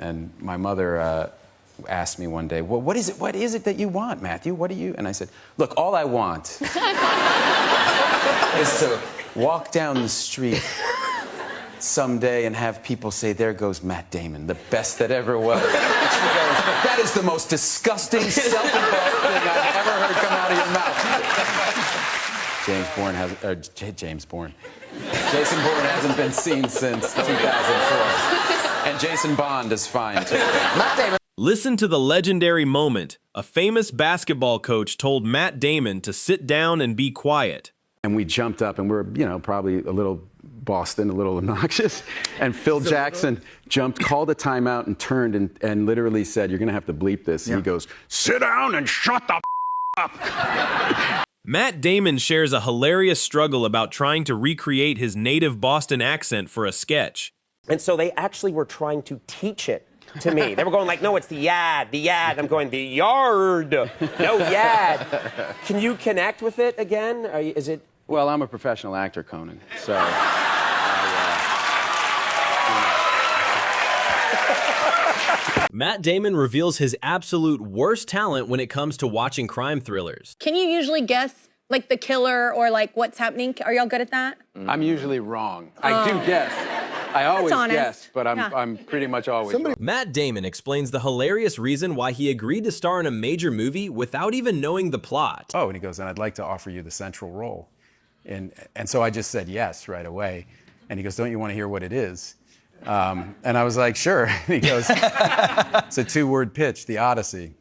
And my mother asked me one day, well, what is it that you want, Matthew? What do you? And I said, look, all I want is to walk down the street someday and have people say, there goes Matt Damon, the best that ever was. And she goes, that is the most disgusting, self-involved thing I've ever heard come out of your mouth. Jason Bourne hasn't been seen since 2004. And Jason Bond is fine, too. Matt Damon. Listen to the legendary moment a famous basketball coach told Matt Damon to sit down and be quiet. And we jumped up, and we're, probably a little Boston, a little obnoxious. And Phil Jackson jumped, called a timeout, and turned and literally said, you're going to have to bleep this. And he goes, sit down and shut the up. Matt Damon shares a hilarious struggle about trying to recreate his native Boston accent for a sketch. And so they actually were trying to teach it to me. They were going like, no, it's the yad, the yad. I'm going, the yard, no yad. Can you connect with it again? Is it? Well, I'm a professional actor, Conan, so... Matt Damon reveals his absolute worst talent when it comes to watching crime thrillers. Can you usually guess, like, the killer or, like, what's happening? Are y'all good at that? I'm usually wrong. I do guess. I always guess, but I'm pretty much always wrong. Matt Damon explains the hilarious reason why he agreed to star in a major movie without even knowing the plot. Oh, and he goes, and I'd like to offer you the central role. And so I just said yes right away. And he goes, don't you want to hear what it is? And I was like, sure. He goes, it's a 2-word pitch, The Odyssey.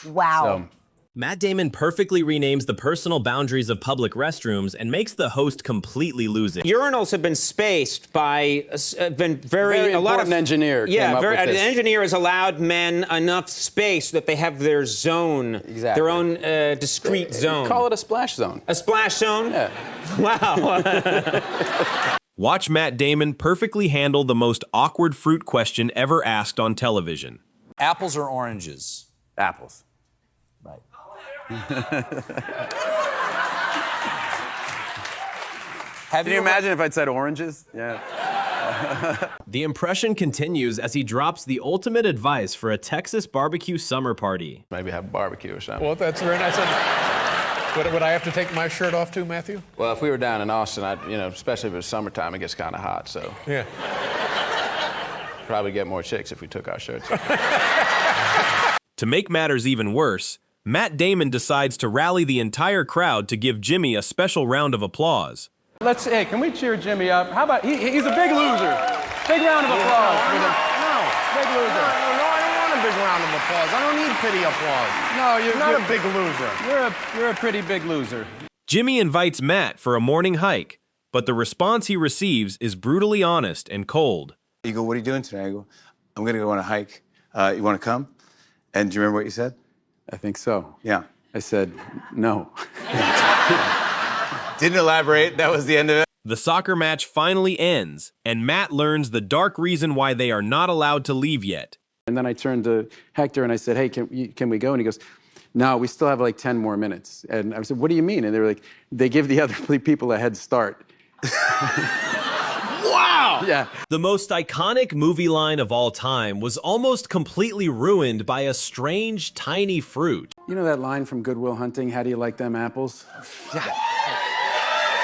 Wow. So, Matt Damon perfectly renames the personal boundaries of public restrooms and makes the host completely lose it. Urinals have been spaced by a lot of engineer. Yeah, an engineer has allowed men enough space so that they have their zone, their own discrete zone. Call it a splash zone. A splash zone? Yeah. Wow. Watch Matt Damon perfectly handle the most awkward fruit question ever asked on television. Apples or oranges? Apples. Right. Can you imagine if I'd said oranges? Yeah. The impression continues as he drops the ultimate advice for a Texas barbecue summer party. Maybe have barbecue or something. Well, that's very nice. Would I have to take my shirt off too, Matthew? Well, if we were down in Austin, especially if it was summertime, it gets kind of hot, so. Yeah. Probably get more chicks if we took our shirts off. To make matters even worse, Matt Damon decides to rally the entire crowd to give Jimmy a special round of applause. Hey, can we cheer Jimmy up? How about, he's a big loser. Big round of applause for him. No. Big loser. No, I don't want a big round of applause. I don't need pity applause. No, you're not a big loser. You're a pretty big loser. Jimmy invites Matt for a morning hike, but the response he receives is brutally honest and cold. You go, what are you doing today? I go, I'm going to go on a hike. You want to come? And do you remember what you said? I think so. Yeah. I said, no. Didn't elaborate. That was the end of it. The soccer match finally ends, and Matt learns the dark reason why they are not allowed to leave yet. And then I turned to Hector and I said, hey, can we go? And he goes, no, we still have like 10 more minutes. And I said, what do you mean? And they were like, they give the other people a head start. Wow! Yeah. The most iconic movie line of all time was almost completely ruined by a strange, tiny fruit. You know that line from Good Will Hunting, how do you like them apples? Yeah.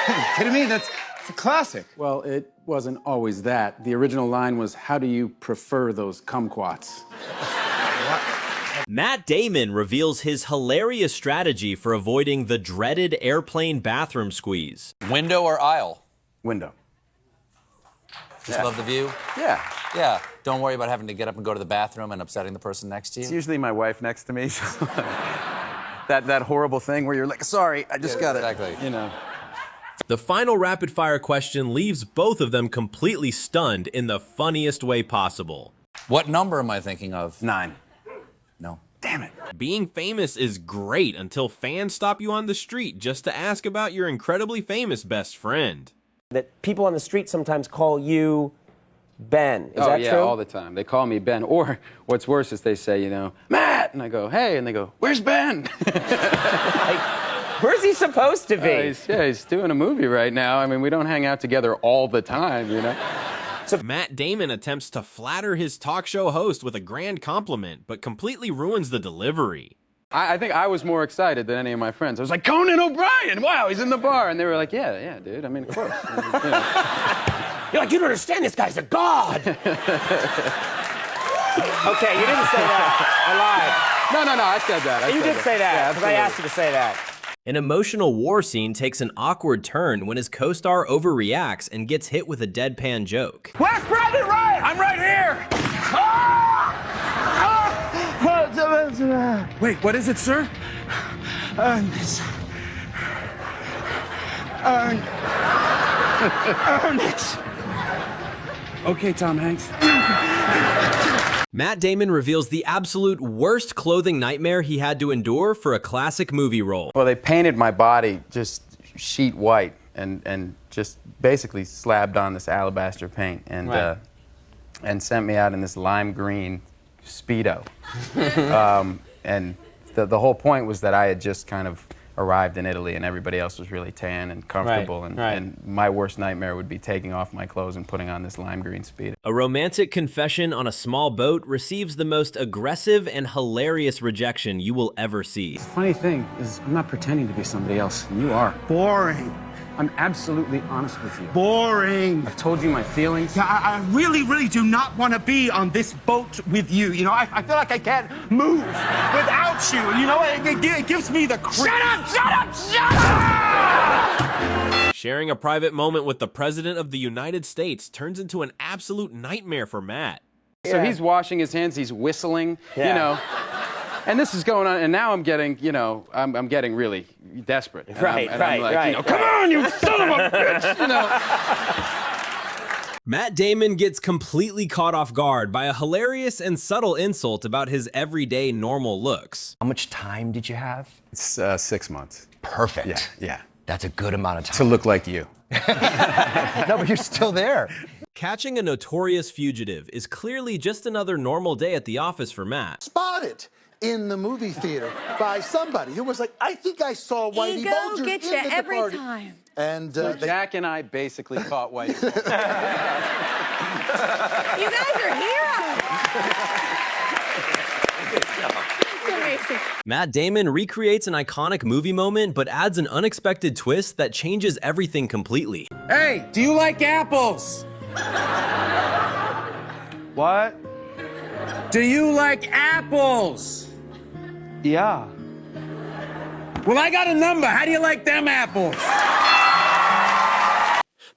Are you kidding me? That's a classic. Well, it wasn't always that. The original line was, how do you prefer those kumquats? Matt Damon reveals his hilarious strategy for avoiding the dreaded airplane bathroom squeeze. Window or aisle? Window. Just love the view? Yeah. Yeah. Don't worry about having to get up and go to the bathroom and upsetting the person next to you? It's usually my wife next to me. So that horrible thing where you're like, sorry, I just got it. Exactly. You know. The final rapid-fire question leaves both of them completely stunned in the funniest way possible. What number am I thinking of? 9. No. Damn it. Being famous is great until fans stop you on the street just to ask about your incredibly famous best friend. That people on the street sometimes call you Ben. Is that yeah, true? all the time. They call me Ben. Or what's worse is they say, Matt! And I go, hey. And they go, where's Ben? Where's he supposed to be? He's doing a movie right now. I mean, we don't hang out together all the time, Matt Damon attempts to flatter his talk show host with a grand compliment, but completely ruins the delivery. I think I was more excited than any of my friends. I was like, Conan O'Brien, wow, he's in the bar. And they were like, yeah, dude, I mean, of course. You know. You're like, you don't understand, this guy's a god. Okay, you didn't say that. I lied. No, I said that. You did say that, because I asked you to say that. An emotional war scene takes an awkward turn when his co-star overreacts and gets hit with a deadpan joke. Where's Private Ryan? I'm right here. Wait, what is it, sir? Ernest. Okay, Tom Hanks. Matt Damon reveals the absolute worst clothing nightmare he had to endure for a classic movie role. Well, they painted my body just sheet white and just basically slabbed on this alabaster paint and sent me out in this lime green Speedo. And the whole point was that I had just kind of arrived in Italy and everybody else was really tan and comfortable. And my worst nightmare would be taking off my clothes and putting on this lime green Speedo. A romantic confession on a small boat receives the most aggressive and hilarious rejection you will ever see. Funny thing is, I'm not pretending to be somebody else, and you are. Boring. I'm absolutely honest with you. Boring. I've told you my feelings. Yeah, I really do not want to be on this boat with you. You know, I feel like I can't move without you. You know, it gives me the creep. Shut up! Sharing a private moment with the President of the United States turns into an absolute nightmare for Matt. So he's washing his hands, he's whistling, you know. And this is going on, and now I'm getting, you know, I'm getting really desperate. And I'm like, you know, come on, you son of a bitch, you know. Matt Damon gets completely caught off guard by a hilarious and subtle insult about his everyday normal looks. How much time did you have? It's 6 months. Perfect. Yeah. That's a good amount of time. To look like you. No, but you're still there. Catching a notorious fugitive is clearly just another normal day at the office for Matt. Spotted in the movie theater by somebody who was like, I think I saw Whitey Ego Bulger gets in you the every party. time. And Jack and I basically caught Whitey. You guys are heroes. It's amazing. Matt Damon recreates an iconic movie moment, but adds an unexpected twist that changes everything completely. Hey, do you like apples? What? Do you like apples? Yeah. Well, I got a number. How do you like them apples?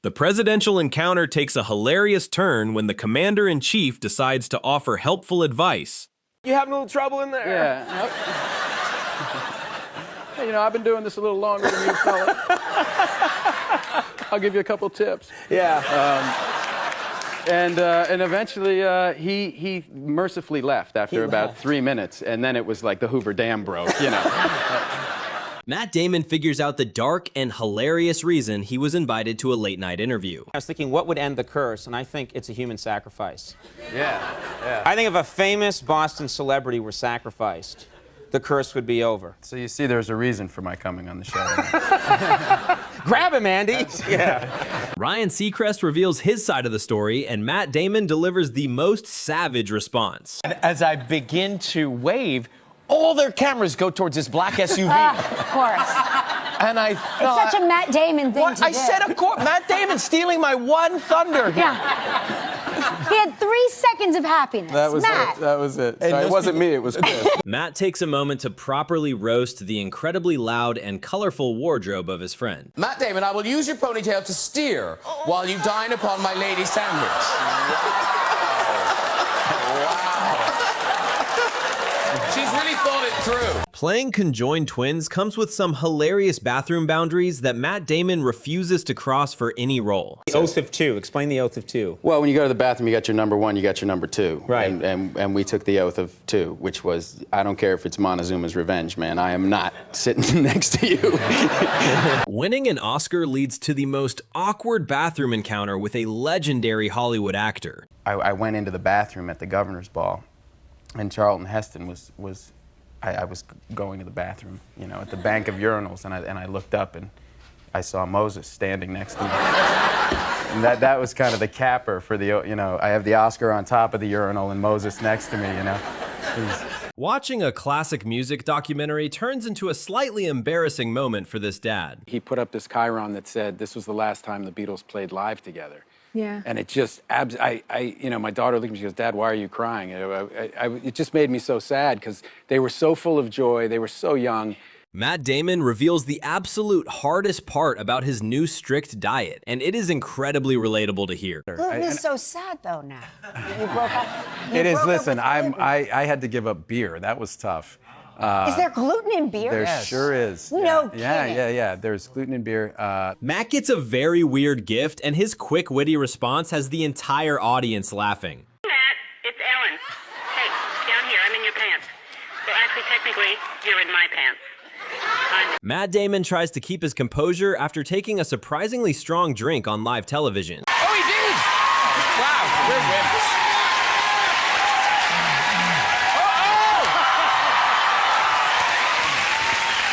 The presidential encounter takes a hilarious turn when the commander-in-chief decides to offer helpful advice. You having a little trouble in there? Yeah. Hey, you know, I've been doing this a little longer than you, fella. I'll give you a couple tips. Yeah. And eventually he mercifully left after about 3 minutes, and then it was like the Hoover Dam broke, you know. Matt Damon figures out the dark and hilarious reason he was invited to a late-night interview. I was thinking, what would end the curse? And I think it's a human sacrifice. Yeah. I think if a famous Boston celebrity were sacrificed, the curse would be over. So you see, there's a reason for my coming on the show. Grab him, Andy. Ryan Seacrest reveals his side of the story, and Matt Damon delivers the most savage response. And as I begin to wave, all their cameras go towards this black SUV. Of course. And I thought... It's such a Matt Damon thing to do. I said, of course, Matt Damon stealing my one thunder. Yeah. He had 3 seconds of happiness. That was Matt. it. That was it. Sorry, it wasn't me, it was Chris. Matt takes a moment to properly roast the incredibly loud and colorful wardrobe of his friend. Matt Damon, I will use your ponytail to steer while you dine upon my lady sandwich. Wow. She's really thought it through. Playing conjoined twins comes with some hilarious bathroom boundaries that Matt Damon refuses to cross for any role. The oath of two. Explain the oath of two. Well, when you go to the bathroom, you got your number one, you got your number two. Right. And we took the oath of two, which was, I don't care if it's Montezuma's revenge, man. I am not sitting next to you. Winning an Oscar leads to the most awkward bathroom encounter with a legendary Hollywood actor. I went into the bathroom at the governor's ball, and Charlton Heston I was going to the bathroom, you know, at the bank of urinals, and I looked up and I saw Moses standing next to me. And that was kind of the capper for the, you know, I have the Oscar on top of the urinal and Moses next to me, you know. Watching a classic music documentary turns into a slightly embarrassing moment for this dad. He put up this chyron that said this was the last time the Beatles played live together. Yeah. And it just, you know, my daughter looked at me, she goes, Dad, why are you crying? It just made me so sad because they were so full of joy, they were so young. Matt Damon reveals the absolute hardest part about his new strict diet, and it is incredibly relatable to hear. Gluten is so sad, though, now. You broke up. It is, listen, I had to give up beer. That was tough. Is there gluten in beer? There sure is. No kidding. Yeah. There's gluten in beer. Matt gets a very weird gift, and his quick, witty response has the entire audience laughing. Matt, it's Ellen. Hey, down here, I'm in your pants. So actually, technically, you're in my pants. Matt Damon tries to keep his composure after taking a surprisingly strong drink on live television. Oh, he did! Wow, great win.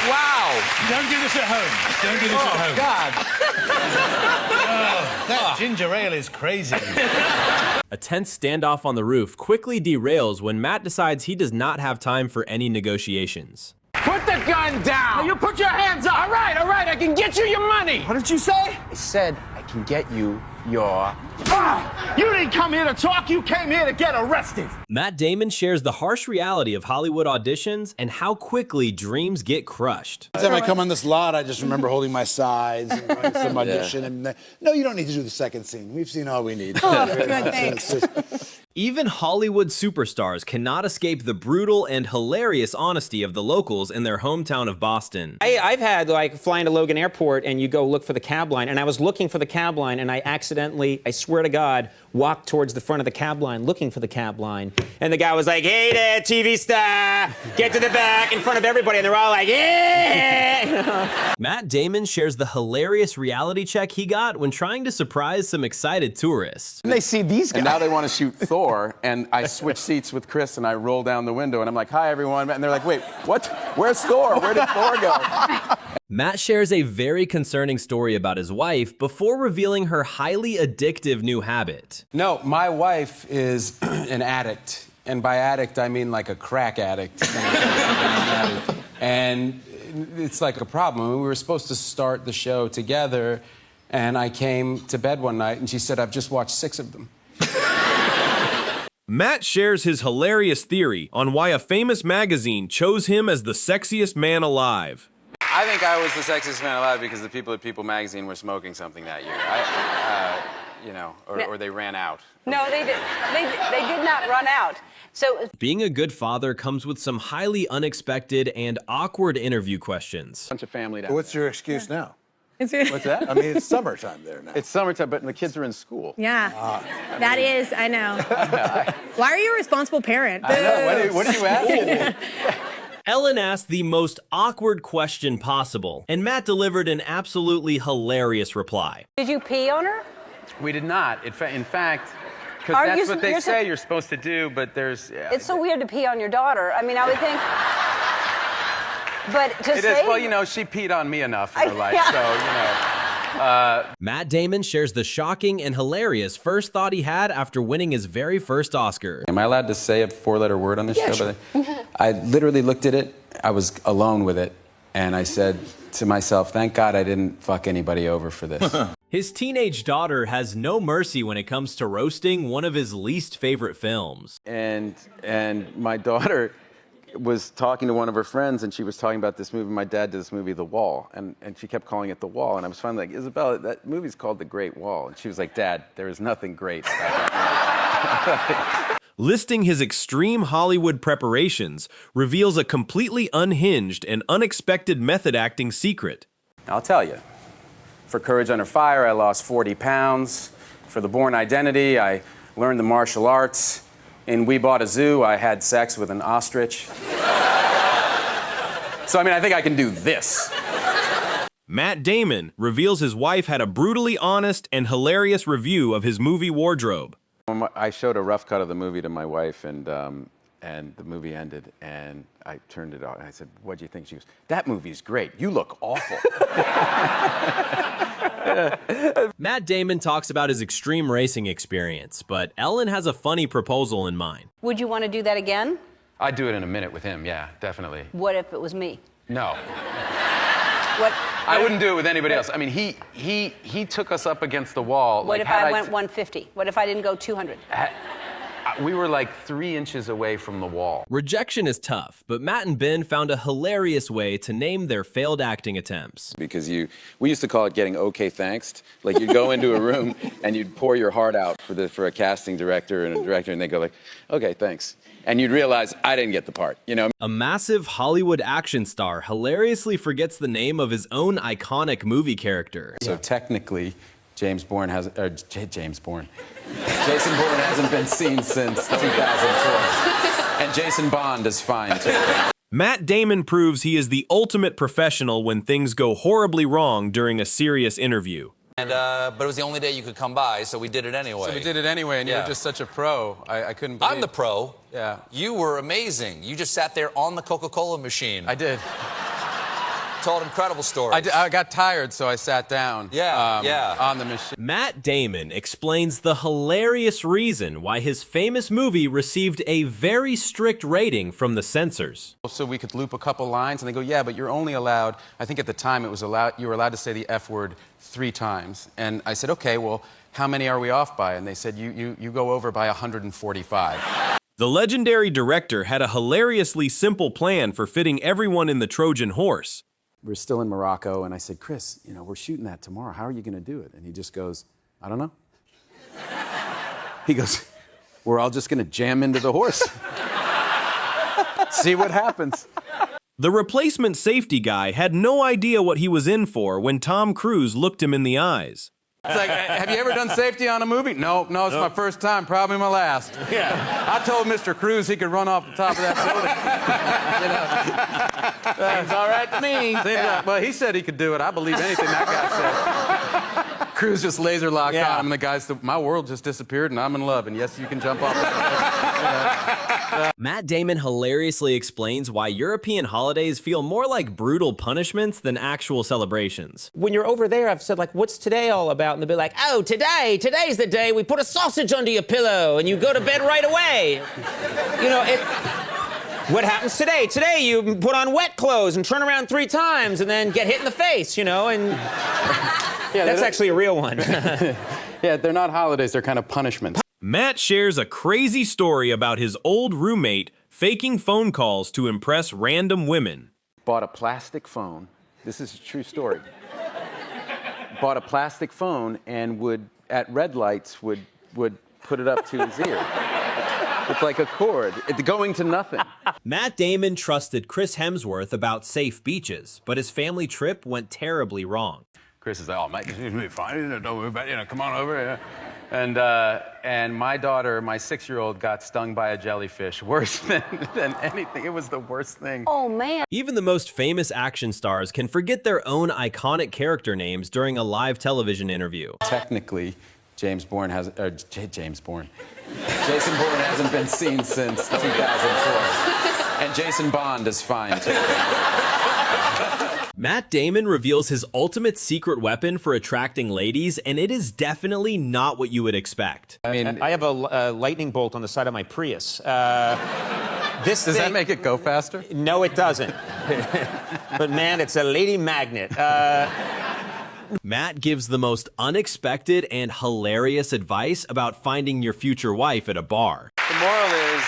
Wow! Don't do this at home. Don't do this at home. God. That ginger ale is crazy. A tense standoff on the roof quickly derails when Matt decides he does not have time for any negotiations. Put the gun down! You put your hands up! All right, I can get you your money! What did you say? I said I can get you your... You didn't come here to talk, you came here to get arrested. Matt Damon shares the harsh reality of Hollywood auditions and how quickly dreams get crushed. Every time I come on this lot, I just remember holding my sides and writing some audition. And no, you don't need to do the second scene. We've seen all we need. Oh, good, thanks. Even Hollywood superstars cannot escape the brutal and hilarious honesty of the locals in their hometown of Boston. I've had, like, flying to Logan Airport and you go look for the cab line, and I was looking for the cab line and I accidentally, I swear to God, walked towards the front of the cab line looking for the cab line. And the guy was like, hey there, TV star, get to the back in front of everybody. And they're all like, yeah. Matt Damon shares the hilarious reality check he got when trying to surprise some excited tourists. And they see these guys. And now they want to shoot Thor, and I switch seats with Chris, and I roll down the window, and I'm like, hi, everyone. And they're like, wait, what? Where's Thor? Where did Thor go? Matt shares a very concerning story about his wife before revealing her highly addictive new habit. No, my wife is an addict. And by addict, I mean like a crack addict. And it's like a problem. We were supposed to start the show together, and I came to bed one night, and she said, I've just watched 6 of them. Matt shares his hilarious theory on why a famous magazine chose him as the sexiest man alive. I think I was the sexiest man alive because the people at People magazine were smoking something that year. You know, or they ran out. No, they did not run out. So Being a good father comes with some highly unexpected and awkward interview questions. Bunch of family down What's your excuse now? What's that? I mean, it's summertime there now. It's summertime, but the kids are in school. Yeah. That is, I know. Why are you a responsible parent? I know. What are you asking? Ellen asked the most awkward question possible, and Matt delivered an absolutely hilarious reply. did you pee on her? We did not. In fact, because Are that's you- what they you're say you're supposed to do, but there's... It's so weird to pee on your daughter. I mean, I would think. But to It say. is. Well, you know, she peed on me enough in her life, yeah. so, you know. Matt Damon shares the shocking and hilarious first thought he had after winning his very first Oscar. Am I allowed to say a 4-letter word on this show? Sure. I literally looked at it. I was alone with it, and I said to myself, thank God I didn't fuck anybody over for this. His teenage daughter has no mercy when it comes to roasting one of his least favorite films. And my daughter was talking to one of her friends, and she was talking about this movie. My dad did this movie, The Wall, and she kept calling it The Wall. And I was finally like, Isabella, that movie's called The Great Wall. And she was like, Dad, there is nothing great about that. Listing his extreme Hollywood preparations reveals a completely unhinged and unexpected method acting secret. I'll tell you. For Courage Under Fire, I lost 40 pounds. For The Bourne Identity, I learned the martial arts. In We Bought a Zoo, I had sex with an ostrich. So, I mean, I think I can do this. Matt Damon reveals his wife had a brutally honest and hilarious review of his movie wardrobe. I showed a rough cut of the movie to my wife, and and the movie ended, and I turned it on, and I said, "What'd you think?" She goes, "That movie's great. You look awful." Matt Damon talks about his extreme racing experience, but Ellen has a funny proposal in mind. Would you want to do that again? I'd do it in a minute with him, yeah, definitely. What if it was me? No. What? I wouldn't do it with anybody else. I mean, he took us up against the wall. What like, if I went 150? What if I didn't go 200? We were like 3 inches away from the wall. Rejection is tough, but Matt and Ben found a hilarious way to name their failed acting attempts. Because we used to call it getting okay thanks. Like you'd go into a room and you'd pour your heart out for a casting director and a director, and they go like, "Okay, thanks." And you'd realize I didn't get the part, you know? A massive Hollywood action star hilariously forgets the name of his own iconic movie character. So technically, Jason Bourne hasn't been seen since 2004. And Jason Bond is fine, too. Matt Damon proves he is the ultimate professional when things go horribly wrong during a serious interview. And, but it was the only day you could come by, so we did it anyway. So we did it anyway, and you were just such a pro. I couldn't believe. I'm the pro. Yeah. You were amazing. You just sat there on the Coca-Cola machine. I did. Told incredible stories. I got tired, so I sat down. On the machine. Matt Damon explains the hilarious reason why his famous movie received a very strict rating from the censors. So we could loop a couple lines, and they go, "Yeah, but you're only allowed." I think at the time you were allowed to say the F word 3 times. And I said, "Okay, well, how many are we off by?" And they said, "You go over by 145." The legendary director had a hilariously simple plan for fitting everyone in the Trojan horse. We're still in Morocco, and I said, "Chris, we're shooting that tomorrow. How are you going to do it?" And he just goes, "I don't know." He goes, "We're all just going to jam into the horse. See what happens." The replacement safety guy had no idea what he was in for when Tom Cruise looked him in the eyes. It's like, "Have you ever done safety on a movie?" No, it's my first time, probably my last. Yeah. I told Mr. Cruise he could run off the top of that building. Seems all right to me. Well, he said he could do it. I believe anything that guy said. Cruise just laser locked on him, and the guy said, "My world just disappeared, and I'm in love, and yes, you can jump off." Matt Damon hilariously explains why European holidays feel more like brutal punishments than actual celebrations. When you're over there, I've said, like, what's today all about? And they'll be like, oh, today's the day we put a sausage under your pillow and you go to bed right away. What happens today? Today you put on wet clothes and turn around 3 times and then get hit in the face, and that's actually a real one. Yeah, they're not holidays, they're kind of punishments. Matt shares a crazy story about his old roommate faking phone calls to impress random women. Bought a plastic phone. This is a true story. Bought a plastic phone and at red lights, would put it up to his ear. It's like a cord. It's going to nothing. Matt Damon trusted Chris Hemsworth about safe beaches, but his family trip went terribly wrong. Chris is like, "Oh, mate, this is really fine. Don't worry about it. Come on over." And my daughter, my 6-year-old, got stung by a jellyfish. Worse than anything. It was the worst thing. Oh, man. Even the most famous action stars can forget their own iconic character names during a live television interview. Technically, Jason Bourne hasn't been seen since 2004. And Jason Bond is fine, too. Matt Damon reveals his ultimate secret weapon for attracting ladies, and it is definitely not what you would expect. I mean, I have a lightning bolt on the side of my Prius. Does that make it go faster? No, it doesn't. But man, it's a lady magnet. Matt gives the most unexpected and hilarious advice about finding your future wife at a bar. The moral is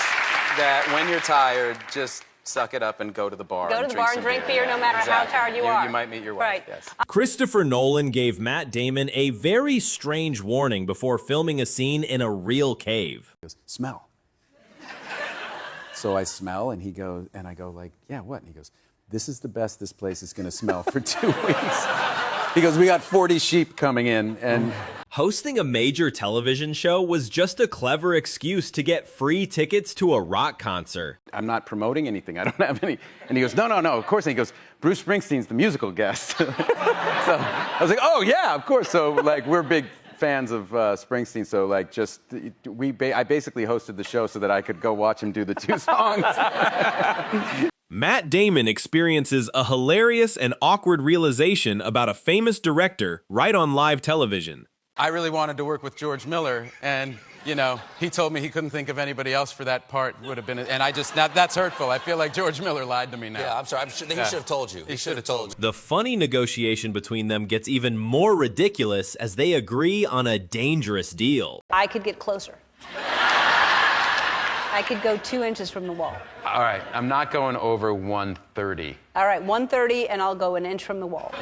that when you're tired, just suck it up and go to the bar. Go to the bar and drink beer no matter how tired you are. You might meet your wife, Right. yes. Christopher Nolan gave Matt Damon a very strange warning before filming a scene in a real cave. He goes, "Smell." So I smell, and I go like, "Yeah, what?" And he goes, "This is the best this place is going to smell for 2 weeks." He goes, "We got 40 sheep coming in," and... Hosting a major television show was just a clever excuse to get free tickets to a rock concert. "I'm not promoting anything. I don't have any." And he goes, No, of course. And he goes, "Bruce Springsteen's the musical guest." So I was like, "Oh, yeah, of course." So, we're big fans of Springsteen, so like I basically hosted the show so that I could go watch him do the 2 songs. Matt Damon experiences a hilarious and awkward realization about a famous director right on live television. I really wanted to work with George Miller, and, you know, he told me he couldn't think of anybody else for that part. Would have been, and that's hurtful. I feel like George Miller lied to me now. Yeah, I'm sorry. He should have told you. He should have told you. The funny negotiation between them gets even more ridiculous as they agree on a dangerous deal. I could get closer. I could go 2 inches from the wall. All right, I'm not going over 130. All right, 130, and I'll go 1 inch from the wall.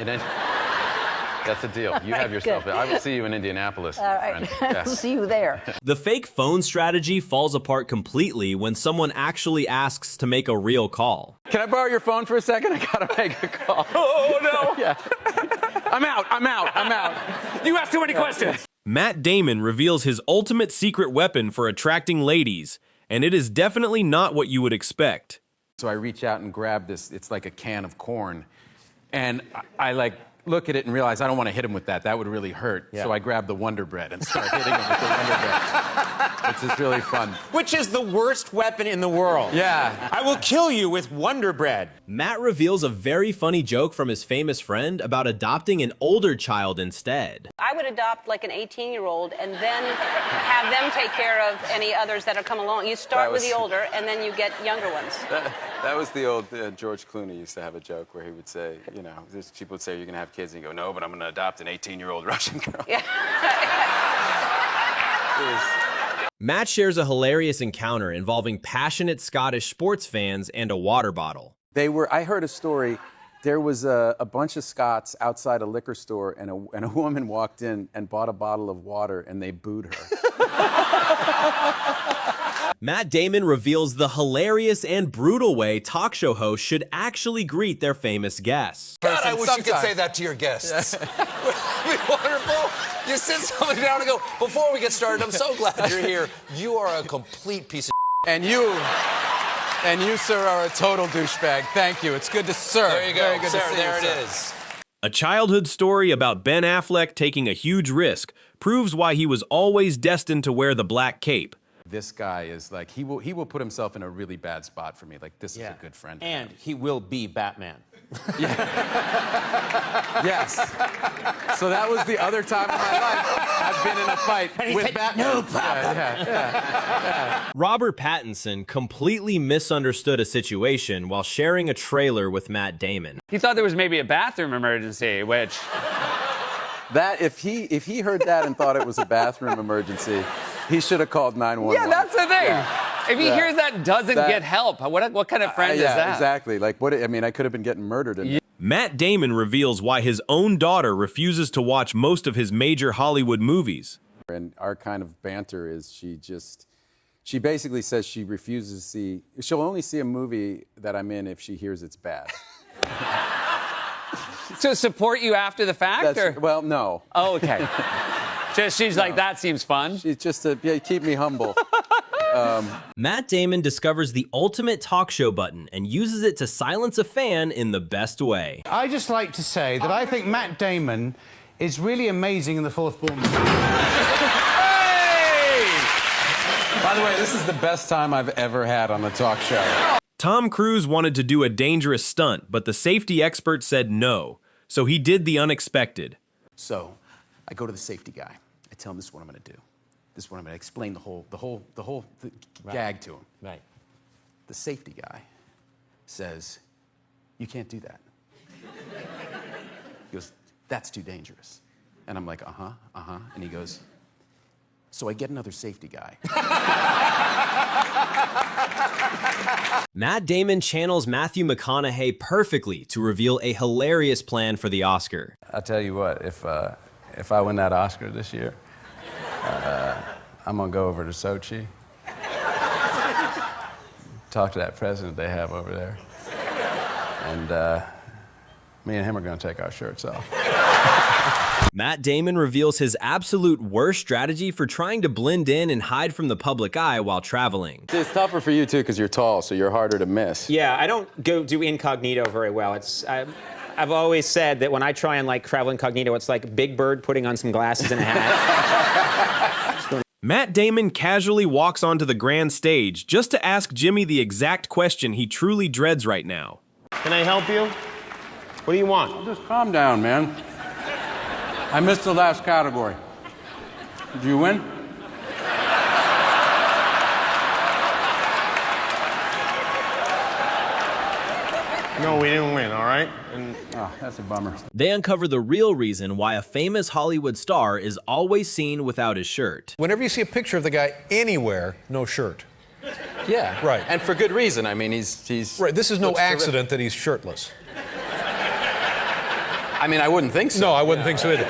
That's a deal. You have yourself. I will see you in Indianapolis. All right, Yeah. I'll see you there. The fake phone strategy falls apart completely when someone actually asks to make a real call. Can I borrow your phone for a second? I gotta make a call. Oh, no. Yeah. I'm out. You asked too many questions. Matt Damon reveals his ultimate secret weapon for attracting ladies, and it is definitely not what you would expect. So I reach out and grab this. It's like a can of corn. And I like look at it and realize I don't want to hit him with that. That would really hurt. Yeah. So I grab the Wonder Bread and start hitting him with the Wonder Bread, which is really fun. Which is the worst weapon in the world. Yeah. I will kill you with Wonder Bread. Matt reveals a very funny joke from his famous friend about adopting an older child instead. I would adopt like an 18-year-old and then have them take care of any others that are come along. You start with the older, and then you get younger ones. That was the old George Clooney used to have a joke where he would say, you know, people would say, you're going to have kids, and you go, no, but I'm going to adopt an 18-year-old Russian girl. Yeah. Matt shares a hilarious encounter involving passionate Scottish sports fans and a water bottle. I heard a story. There was a bunch of Scots outside a liquor store, and a woman walked in and bought a bottle of water, and they booed her. Matt Damon reveals the hilarious and brutal way talk show hosts should actually greet their famous guests. God, I wish you could say that to your guests. Would be wonderful. You sit someone down and go, before we get started, I'm so glad you're here. You are a complete piece of And you, sir, are a total douchebag. Thank you. It's good to serve. There you go. Very good Sarah, to see there you, it sir. is. A childhood story about Ben Affleck taking a huge risk proves why he was always destined to wear the black cape. This guy is like, he will put himself in a really bad spot for me. Like, this is a good friend. And he will be Batman. Yes. So that was the other time in my life I've been in a fight with Batman. No problem. Yeah. Robert Pattinson completely misunderstood a situation while sharing a trailer with Matt Damon. He thought there was maybe a bathroom emergency, which... That, if he heard that and thought it was a bathroom emergency, he should have called 911. Yeah, that's the thing. Yeah. If he hears that and doesn't get help, what kind of friend is that? Yeah, exactly. Like, I could have been getting murdered in there. Matt Damon reveals why his own daughter refuses to watch most of his major Hollywood movies. And our kind of banter is she basically says she refuses to see, she'll only see a movie that I'm in if she hears it's bad. To support you after the fact? Well, no. Oh, okay. She's like, that seems fun. She's just to keep me humble. Matt Damon discovers the ultimate talk show button and uses it to silence a fan in the best way. I just like to say that I think Matt Damon is really amazing in the fourth Bournemouth. Hey! By the way, this is the best time I've ever had on the talk show. Tom Cruise wanted to do a dangerous stunt, but the safety expert said no, so he did the unexpected. So I go to the safety guy. I tell him this is what I'm going to do. This is what I'm going to explain the whole gag to him. Right. The safety guy says, "You can't do that." He goes, "That's too dangerous." And I'm like, And he goes, "So I get another safety guy." Matt Damon channels Matthew McConaughey perfectly to reveal a hilarious plan for the Oscar. I'll tell you what, if I win that Oscar this year, I'm going to go over to Sochi, talk to that president they have over there, and me and him are going to take our shirts off. Matt Damon reveals his absolute worst strategy for trying to blend in and hide from the public eye while traveling. It's tougher for you, too, because you're tall, so you're harder to miss. Yeah, I don't go do incognito very well. I I've always said that when I try and like travel incognito, it's like Big Bird putting on some glasses and a hat. Matt Damon casually walks onto the grand stage just to ask Jimmy the exact question he truly dreads right now. Can I help you? What do you want? Just calm down, man. I missed the last category. Did you win? No, we didn't win, all right? Oh, that's a bummer. They uncover the real reason why a famous Hollywood star is always seen without his shirt. Whenever you see a picture of the guy anywhere, no shirt. Yeah. Right. And for good reason. I mean, he's right. This is no looks accident that he's shirtless. I mean, I wouldn't think so. No, I wouldn't think so either.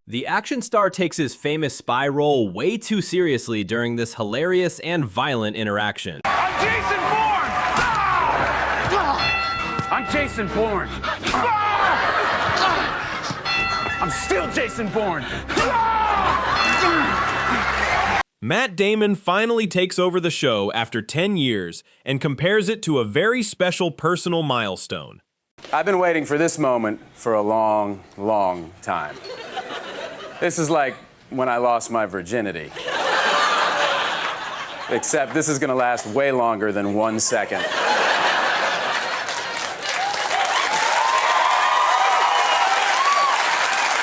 The action star takes his famous spy role way too seriously during this hilarious and violent interaction. I'm Jason Bourne! I'm Jason Bourne. I'm still Jason Bourne. Matt Damon finally takes over the show after 10 years and compares it to a very special personal milestone. I've been waiting for this moment for a long, long time. This is like when I lost my virginity. Except this is gonna last way longer than 1 second.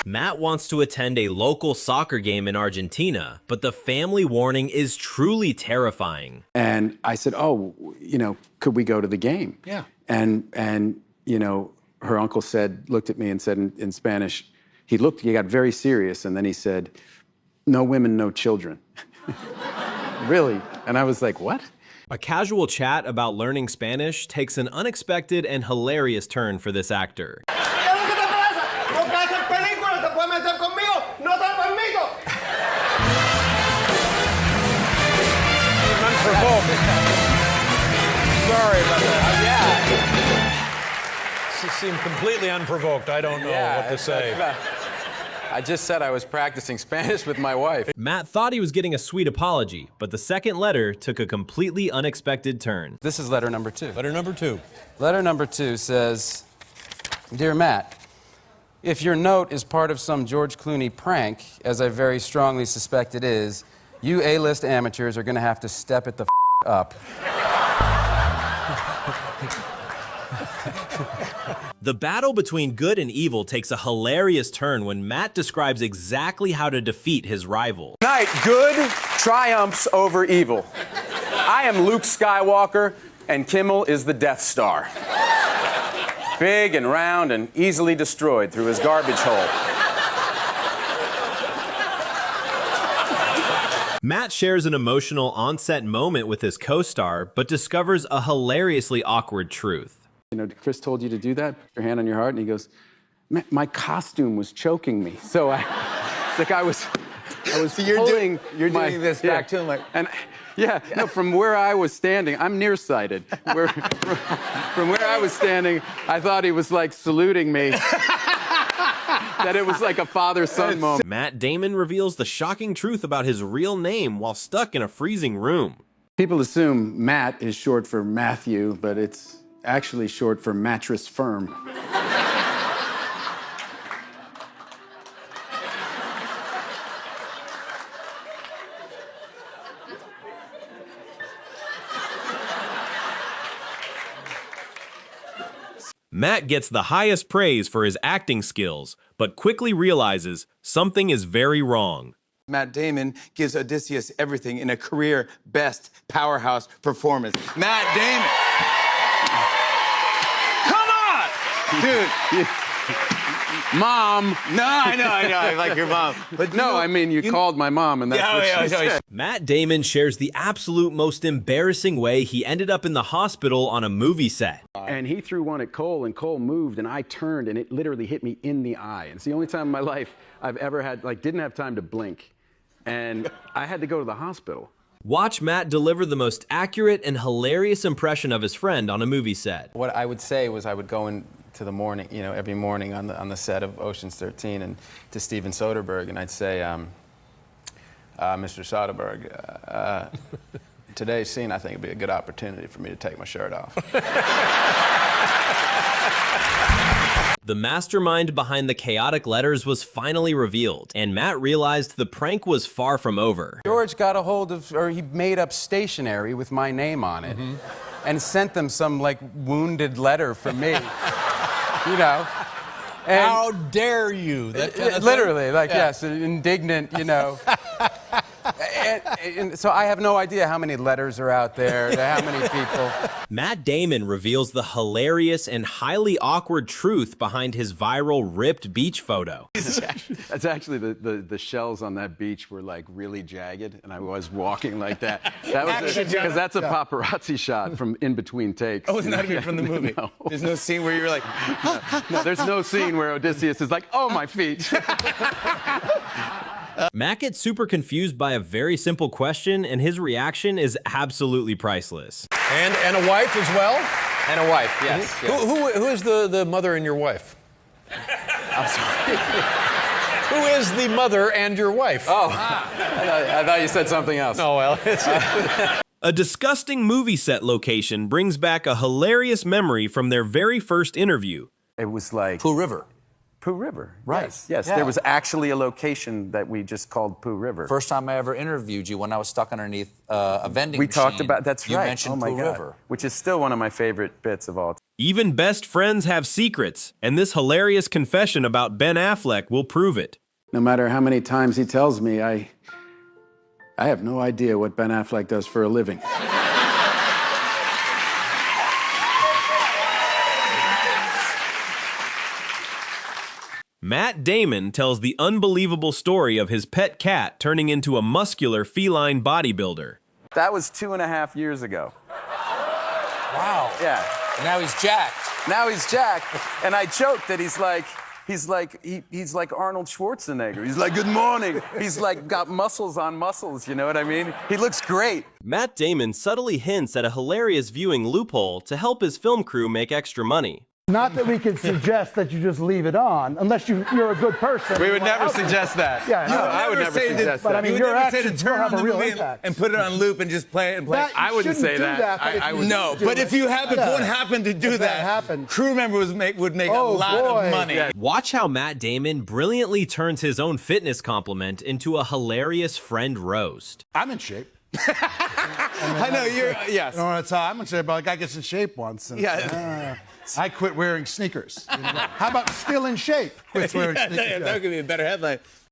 Matt wants to attend a local soccer game in Argentina, but the family warning is truly terrifying. And I said, oh, you know, could we go to the game? Yeah. And you know, her uncle looked at me and said in Spanish, he got very serious, and then he said, no women, no children. Really? And I was like, what? A casual chat about learning Spanish takes an unexpected and hilarious turn for this actor. Sorry about that. She seemed completely unprovoked. I don't know what to say. I just said I was practicing Spanish with my wife. Matt thought he was getting a sweet apology, but the second letter took a completely unexpected turn. This is letter number 2. Letter number 2. Letter number 2 says, Dear Matt, if your note is part of some George Clooney prank, as I very strongly suspect it is, you A-list amateurs are going to have to step it the up. The battle between good and evil takes a hilarious turn when Matt describes exactly how to defeat his rival. Tonight, good triumphs over evil. I am Luke Skywalker, and Kimmel is the Death Star. Big and round and easily destroyed through his garbage hole. Matt shares an emotional on-set moment with his co-star, but discovers a hilariously awkward truth. You know, Chris told you to do that? Put your hand on your heart, and he goes, my costume was choking me. So I was So you're pulling doing this back to him like... And no, from where I was standing, I'm nearsighted. From where I was standing, I thought he was like saluting me. That it was like a father-son moment. Matt Damon reveals the shocking truth about his real name while stuck in a freezing room. People assume Matt is short for Matthew, but it's actually short for mattress firm. Matt gets the highest praise for his acting skills, but quickly realizes something is very wrong. Matt Damon gives Odysseus everything in a career best powerhouse performance. Matt Damon! Dude, Mom. No, I know, I like your mom. But no, I mean, you called my mom, and that's what she said. Matt Damon shares the absolute most embarrassing way he ended up in the hospital on a movie set. And he threw one at Cole, and Cole moved, and I turned, and it literally hit me in the eye. And it's the only time in my life I've ever had, didn't have time to blink. And I had to go to the hospital. Watch Matt deliver the most accurate and hilarious impression of his friend on a movie set. What I would say was I would go into the morning, every morning on the set of Ocean's 13 and to Steven Soderbergh, and I'd say, Mr. Soderbergh, today's scene, I think, would be a good opportunity for me to take my shirt off. The mastermind behind the chaotic letters was finally revealed, and Matt realized the prank was far from over. George got a hold of, or he made up stationery with my name on it, and sent them some, like, wounded letter from me. You know. And how dare you? That kind of literally, thing? like, yes, indignant, you know. And so I have no idea how many letters are out there, to how many people. Matt Damon reveals the hilarious and highly awkward truth behind his viral ripped beach photo. That's actually the shells on that beach were like really jagged, and I was walking like that. That was because that's a paparazzi shot from in between takes. Oh, it's not even from the movie. No. There's no scene where you're like, no, there's no scene where Odysseus is like, oh, my feet. Matt gets super confused by a very simple question, and his reaction is absolutely priceless. And a wife as well? And a wife, yes. Who is the mother and your wife? I'm sorry. Who is the mother and your wife? Oh, I thought you said something else. No, well, A disgusting movie set location brings back a hilarious memory from their very first interview. It was like Pooh River. Pooh River. Right. Yes. Yeah. There was actually a location that we just called Pooh River. First time I ever interviewed you when I was stuck underneath a vending we machine. talked about that's you right. mentioned oh my Pooh God. River. Which is still one of my favorite bits of all time. Even best friends have secrets, and this hilarious confession about Ben Affleck will prove it. No matter how many times he tells me, I have no idea what Ben Affleck does for a living. Matt Damon tells the unbelievable story of his pet cat turning into a muscular feline bodybuilder. That was 2.5 years ago. Wow. Yeah. And now he's jacked. Now he's jacked, and I joke that he's like Arnold Schwarzenegger. He's like, good morning. He's like got muscles on muscles, you know what I mean? He looks great. Matt Damon subtly hints at a hilarious viewing loophole to help his film crew make extra money. Not that we could suggest that you just leave it on, unless you're a good person. We would never suggest that. Yeah, no, I would never suggest that. But I mean, you would your never say to actions turn will on have the a real movie impact. and put it on loop and just play it and play it. I wouldn't say that. I would no, but if you happen, if one happened to do that, crew members would make a lot of money. Yeah. Watch how Matt Damon brilliantly turns his own fitness compliment into a hilarious friend roast. I'm in shape. I know you're. Yes. You know what I'm in shape, but a guy gets in shape once. And, I quit wearing sneakers. How about still in shape? Quit wearing sneakers. That could be a better headline.